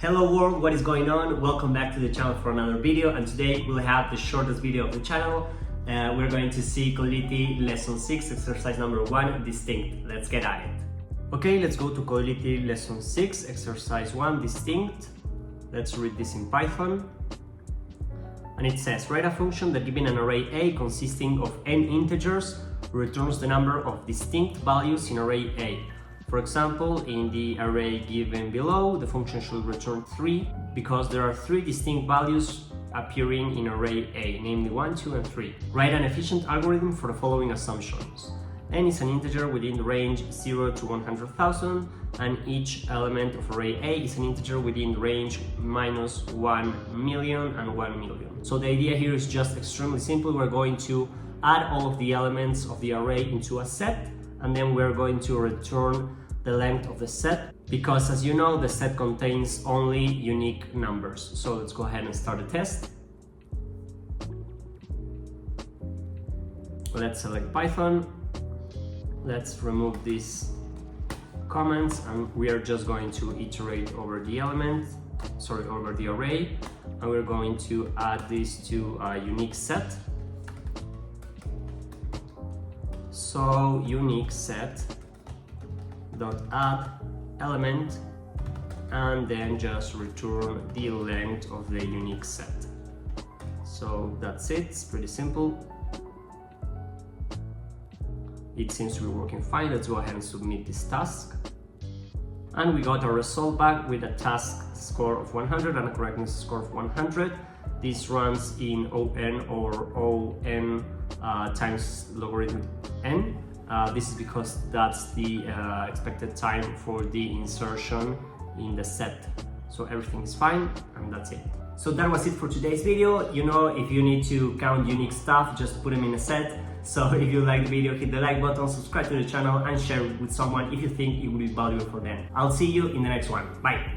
Hello world, what is going on? Welcome back to the channel for another video, and today we'll have the shortest video of the channel. We're going to see Codility lesson 6, exercise number 1, distinct. Let's get at it. Okay, let's go to Codility lesson 6, exercise 1, distinct. Let's read this in Python. And it says, write a function that given an array A consisting of n integers returns the number of distinct values in array A. For example, in the array given below, the function should return 3 because there are 3 distinct values appearing in array A, namely 1, 2, and 3. Write an efficient algorithm for the following assumptions. N is an integer within the range 0 to 100,000, and each element of array A is an integer within the range minus 1 million and 1 million. So the idea here is just extremely simple. We're going to add all of the elements of the array into a set, and then we're going to return the length of the set, because as you know, the set contains only unique numbers. So let's go ahead and start the test. Let's select Python. Let's remove these comments, and we are just going to iterate over the over the array, and we're going to add this to a unique set. So unique set dot add element, and then just return the length of the unique set. So that's it. It's pretty simple. It seems to be working fine. Let's go ahead and submit this task. And we got a result back with a task score of 100 and a correctness score of 100. This runs in ON or ON times logarithm n. This is because that's the expected time for the insertion in the set. So everything is fine, and that's it. So that was it for today's video. You know, if you need to count unique stuff, just put them in a set. So if you like the video, hit the like button, subscribe to the channel, and share it with someone if you think it will be valuable for them. I'll see you in the next one. Bye!